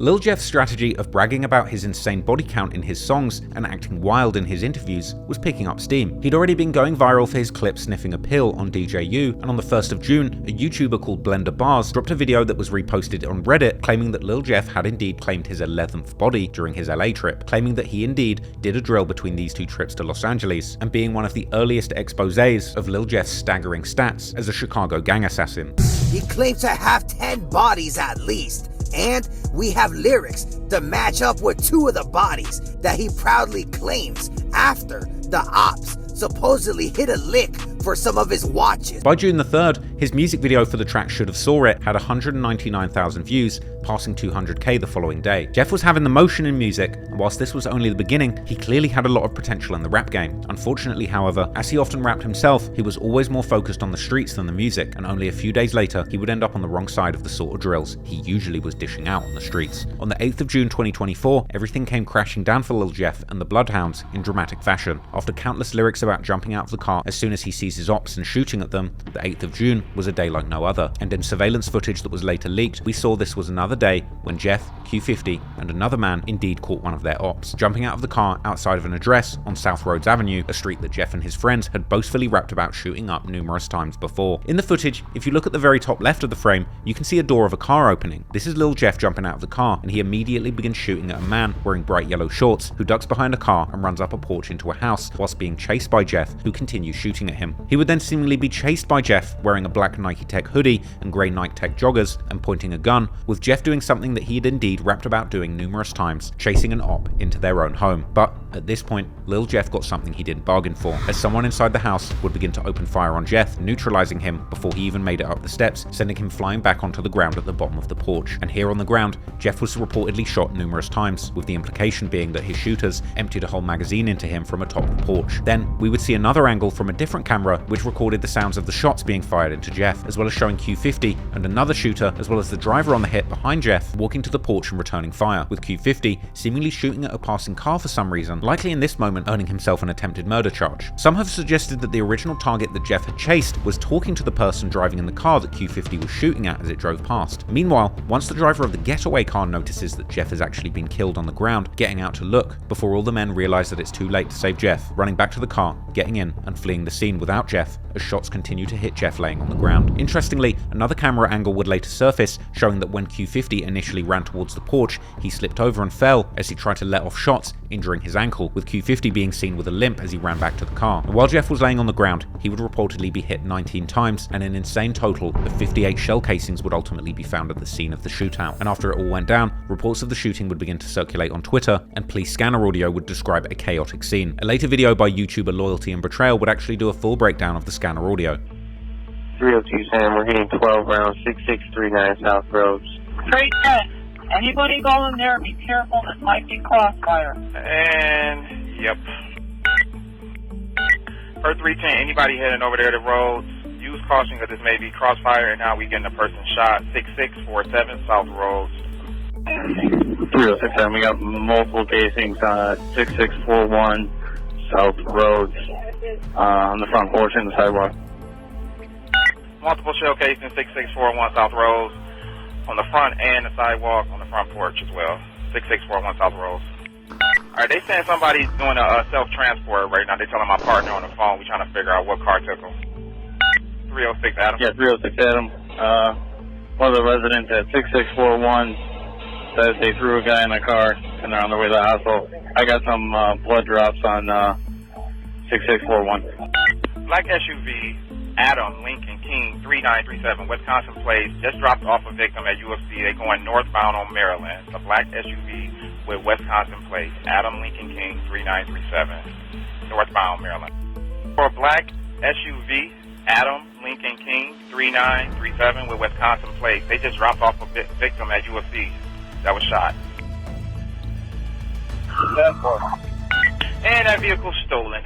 Lil Jeff's strategy of bragging about his insane body count in his songs and acting wild in his interviews was picking up steam. He'd already been going viral for his clip sniffing a pill on DJU, and on the 1st of June, a YouTuber called Blender Bars dropped a video that was reposted on Reddit claiming that Lil Jeff had indeed claimed his 11th body during his LA trip, claiming that he indeed did a drill between these two trips to Los Angeles, and being one of the earliest exposés of Lil Jeff's staggering stats as a Chicago gang assassin. He claimed to have 10 bodies at least, and we have lyrics to match up with 2 of the bodies that he proudly claims after the ops supposedly hit a lick for some of his watches. By June the 3rd, his music video for the track Should've Saw It had 199,000 views, passing 200k the following day. Jeff was having the motion in music, and whilst this was only the beginning, he clearly had a lot of potential in the rap game. Unfortunately, however, as he often rapped himself, he was always more focused on the streets than the music, and only a few days later, he would end up on the wrong side of the sort of drills he usually was dishing out on the streets. On the 8th of June 2024, everything came crashing down for Lil Jeff and the Bloodhounds in dramatic fashion. After countless lyrics about jumping out of the car as soon as he sees his ops and shooting at them, the 8th of June was a day like no other, and in surveillance footage that was later leaked, we saw this was another day when Jeff, Q50, and another man indeed caught one of their ops, jumping out of the car outside of an address on South Rhodes Avenue, a street that Jeff and his friends had boastfully rapped about shooting up numerous times before. In the footage, if you look at the very top left of the frame, you can see a door of a car opening. This is Lil Jeff jumping out of the car, and he immediately begins shooting at a man wearing bright yellow shorts who ducks behind a car and runs up a porch into a house whilst being chased by Jeff, who continues shooting at him. He would then seemingly be chased by Jeff wearing a black Nike Tech hoodie and grey Nike Tech joggers and pointing a gun, with Jeff doing something that he had indeed rapped about doing numerous times, chasing an op into their own home. But at this point, Lil Jeff got something he didn't bargain for, as someone inside the house would begin to open fire on Jeff, neutralizing him before he even made it up the steps, sending him flying back onto the ground at the bottom of the porch. And here on the ground, Jeff was reportedly shot numerous times, with the implication being that his shooters emptied a whole magazine into him from atop the porch. Then we would see another angle from a different camera which recorded the sounds of the shots being fired into Jeff, as well as showing Q50 and another shooter, as well as the driver on the hit behind Jeff, walking to the porch and returning fire, with Q50 seemingly shooting at a passing car for some reason, likely in this moment earning himself an attempted murder charge. Some have suggested that the original target that Jeff had chased was talking to the person driving in the car that Q50 was shooting at as it drove past. Meanwhile, once the driver of the getaway car notices that Jeff has actually been killed on the ground, getting out to look, before all the men realize that it's too late to save Jeff, running back to the car, getting in and fleeing the scene without Jeff, as shots continue to hit Jeff laying on the ground. Interestingly, another camera angle would later surface, showing that when Q50 initially ran towards the porch, he slipped over and fell as he tried to let off shots, injuring his ankle, with Q50 being seen with a limp as he ran back to the car. And while Jeff was laying on the ground, he would reportedly be hit 19 times, and an insane total of 58 shell casings would ultimately be found at the scene of the shootout. And after it all went down, reports of the shooting would begin to circulate on Twitter, and police scanner audio would describe a chaotic scene. A later video by YouTuber Loyalty and Betrayal would actually do a full breakdown of the scanner audio. 302 Sam, we're hitting 12 rounds, 6639 South Roads. Straight 10. Anybody go in there, be careful, it might be crossfire. And, yep. Per 310, anybody heading over there to roads, use caution because this may be crossfire, and now we getting a person shot. 6647 South Roads. 306 Sam, we got multiple casings, 6641 South Roads, on the front porch and the sidewalk. Multiple shell casings, 6641 South Roads, on the front and the sidewalk, on the front porch as well. 6641 South Roads. Alright, they saying somebody's doing a self-transport right now. They're telling my partner on the phone. We're trying to figure out what car took them. 306 Adam. Yeah, 306 Adam. One of the residents at 6641 says they threw a guy in the car and they're on their way to the hospital. I got some blood drops on 6641. Black SUV, Adam Lincoln King 3937 Wisconsin Place, just dropped off a victim at UFC. They're going northbound on Maryland. The black SUV with Wisconsin Place, Adam Lincoln King 3937 northbound Maryland. For a black SUV, Adam Lincoln King 3937 with Wisconsin Place, they just dropped off a victim at UFC that was shot. And that vehicle stolen.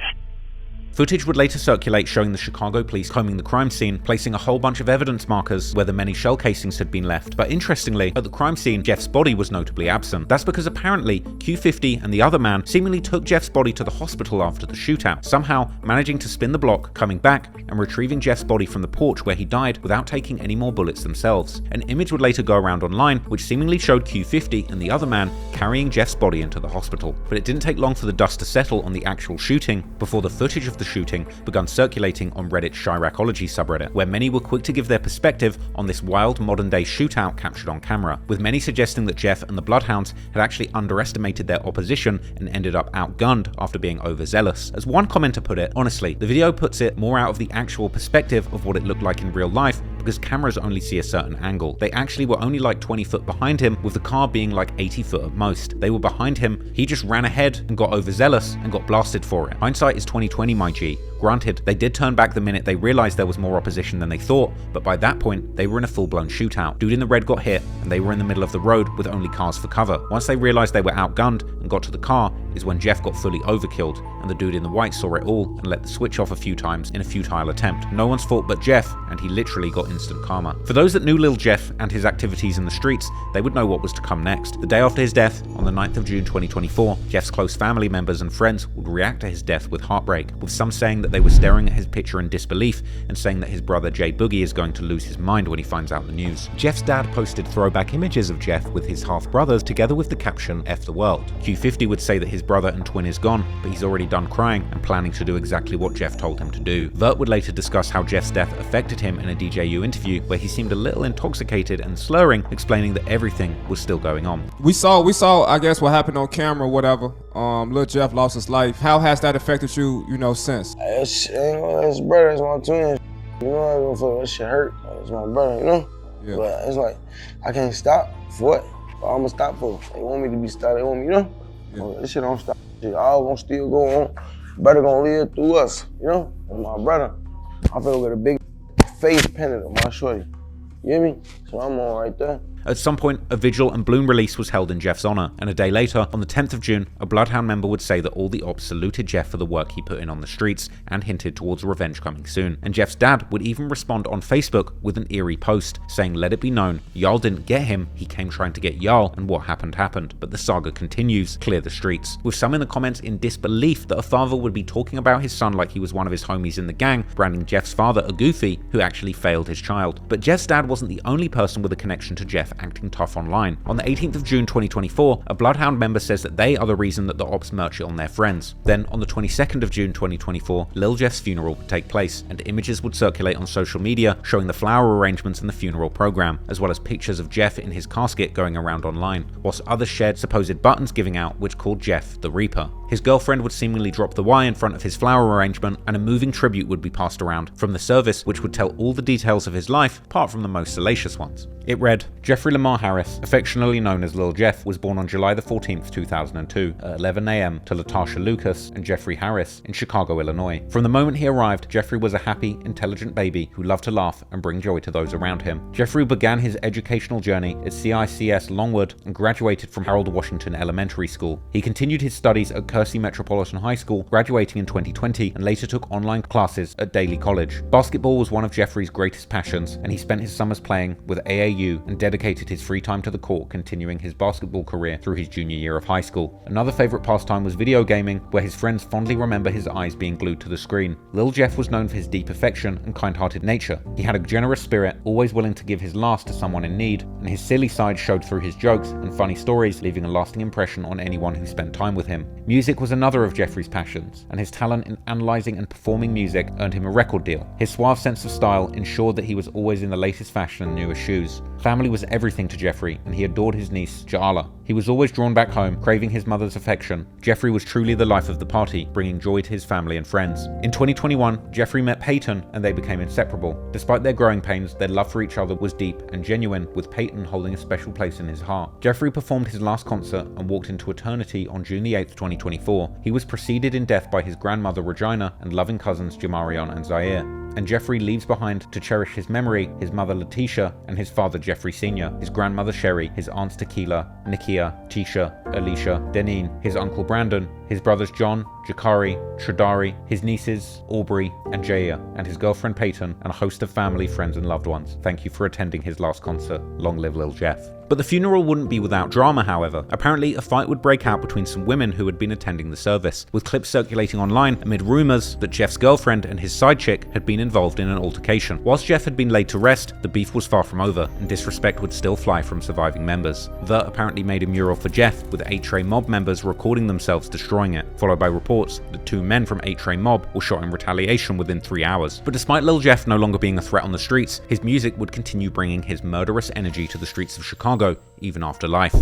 Footage would later circulate showing the Chicago police combing the crime scene, placing a whole bunch of evidence markers where the many shell casings had been left. But interestingly, at the crime scene, Jeff's body was notably absent. That's because apparently Q50 and the other man seemingly took Jeff's body to the hospital after the shootout, somehow managing to spin the block, coming back and retrieving Jeff's body from the porch where he died without taking any more bullets themselves. An image would later go around online which seemingly showed Q50 and the other man carrying Jeff's body into the hospital. But it didn't take long for the dust to settle on the actual shooting before the footage of the shooting began circulating on Reddit's Chiracology subreddit, where many were quick to give their perspective on this wild modern-day shootout captured on camera, with many suggesting that Jeff and the Bloodhounds had actually underestimated their opposition and ended up outgunned after being overzealous. As one commenter put it, honestly, the video puts it more out of the actual perspective of what it looked like in real life, because cameras only see a certain angle. They actually were only like 20 foot behind him, with the car being like 80 foot at most. They were behind him, he just ran ahead and got overzealous and got blasted for it. Hindsight is 2020, my G. Granted, they did turn back the minute they realized there was more opposition than they thought, but by that point, they were in a full-blown shootout. Dude in the red got hit, and they were in the middle of the road with only cars for cover. Once they realized they were outgunned and got to the car, is when Jeff got fully overkilled, and the dude in the white saw it all and let the switch off a few times in a futile attempt. No one's fault but Jeff, and he literally got instant karma. For those that knew Lil Jeff and his activities in the streets, they would know what was to come next. The day after his death, on the 9th of June 2024, Jeff's close family members and friends would react to his death with heartbreak, with some saying that they were staring at his picture in disbelief and saying that his brother Jay Boogie is going to lose his mind when he finds out the news. Jeff's dad posted throwback images of Jeff with his half-brothers together with the caption "F the world." Q50 would say that his brother and twin is gone, but he's already done crying and planning to do exactly what Jeff told him to do. Vert would later discuss how Jeff's death affected him in a DJU interview where he seemed a little intoxicated and slurring, explaining that everything was still going on. We saw I guess what happened on camera or whatever. Lil Jeff lost his life. How has that affected you, since? It's brother, it's my twin. You know, I don't feel that shit hurt. It's my brother, you know? Yeah. But it's like, I can't stop. For what? I'm gonna stop for. They want me to be stopped. They want me, Yeah. This shit don't stop. Shit all gonna still go on. Brother gonna live through us, And my brother, I feel with a big face painted on my shorty. You hear me? So I'm on right there. At some point, a vigil and balloon release was held in Jeff's honor, and a day later, on the 10th of June, a Bloodhound member would say that all the ops saluted Jeff for the work he put in on the streets and hinted towards revenge coming soon. And Jeff's dad would even respond on Facebook with an eerie post, saying, "Let it be known, y'all didn't get him, he came trying to get y'all, and what happened happened. But the saga continues, clear the streets." With some in the comments in disbelief that a father would be talking about his son like he was one of his homies in the gang, branding Jeff's father a goofy who actually failed his child. But Jeff's dad wasn't the only person with a connection to Jeff acting tough online. On the 18th of June 2024, a Bloodhound member says that they are the reason that the ops merch it on their friends. Then, on the 22nd of June 2024, Lil Jeff's funeral would take place, and images would circulate on social media showing the flower arrangements in the funeral program, as well as pictures of Jeff in his casket going around online, whilst others shared supposed buttons giving out which called Jeff the Reaper. His girlfriend would seemingly drop the Y in front of his flower arrangement, and a moving tribute would be passed around from the service which would tell all the details of his life, apart from the most salacious ones. It read, Jeffrey Lamar Harris, affectionately known as Lil Jeff, was born on July the 14th, 2002, at 11 a.m. to Latasha Lucas and Jeffrey Harris in Chicago, Illinois. From the moment he arrived, Jeffrey was a happy, intelligent baby who loved to laugh and bring joy to those around him. Jeffrey began his educational journey at CICS Longwood and graduated from Harold Washington Elementary School. He continued his studies at Kersey Metropolitan High School, graduating in 2020, and later took online classes at Daly College. Basketball was one of Jeffrey's greatest passions, and he spent his summers playing with AAU and dedicated his free time to the court, continuing his basketball career through his junior year of high school. Another favorite pastime was video gaming, where his friends fondly remember his eyes being glued to the screen. Lil Jeff was known for his deep affection and kind-hearted nature. He had a generous spirit, always willing to give his last to someone in need, and his silly side showed through his jokes and funny stories, leaving a lasting impression on anyone who spent time with him. Music was another of Jeffrey's passions, and his talent in analyzing and performing music earned him a record deal. His suave sense of style ensured that he was always in the latest fashion and newest shoes. Family was everything to Jeffrey, and he adored his niece, Ja'ala. He was always drawn back home, craving his mother's affection. Jeffrey was truly the life of the party, bringing joy to his family and friends. In 2021, Jeffrey met Peyton, and they became inseparable. Despite their growing pains, their love for each other was deep and genuine, with Peyton holding a special place in his heart. Jeffrey performed his last concert and walked into eternity on June the 8th, 2024. He was preceded in death by his grandmother, Regina, and loving cousins, Jamarion and Zaire. and Jeffrey leaves behind to cherish his memory his mother Letitia and his father Jeffrey Sr., his grandmother Sherry, his aunts Tequila, Nikia, Tisha, Alicia, Deneen, his uncle Brandon, his brothers John, Jakari, Tradari, his nieces Aubrey and Jaya, and his girlfriend Peyton, and a host of family, friends and loved ones. Thank you for attending his last concert. Long live Lil Jeff. But the funeral wouldn't be without drama, however. Apparently, a fight would break out between some women who had been attending the service, with clips circulating online amid rumors that Jeff's girlfriend and his side chick had been involved in an altercation. Whilst Jeff had been laid to rest, the beef was far from over, and disrespect would still fly from surviving members. The apparently made a mural for Jeff, with 8-Tray Mob members recording themselves destroying it, followed by reports that 2 men from 8-Tray Mob were shot in retaliation within 3 hours. But despite Lil Jeff no longer being a threat on the streets, his music would continue bringing his murderous energy to the streets of Chicago, even after life.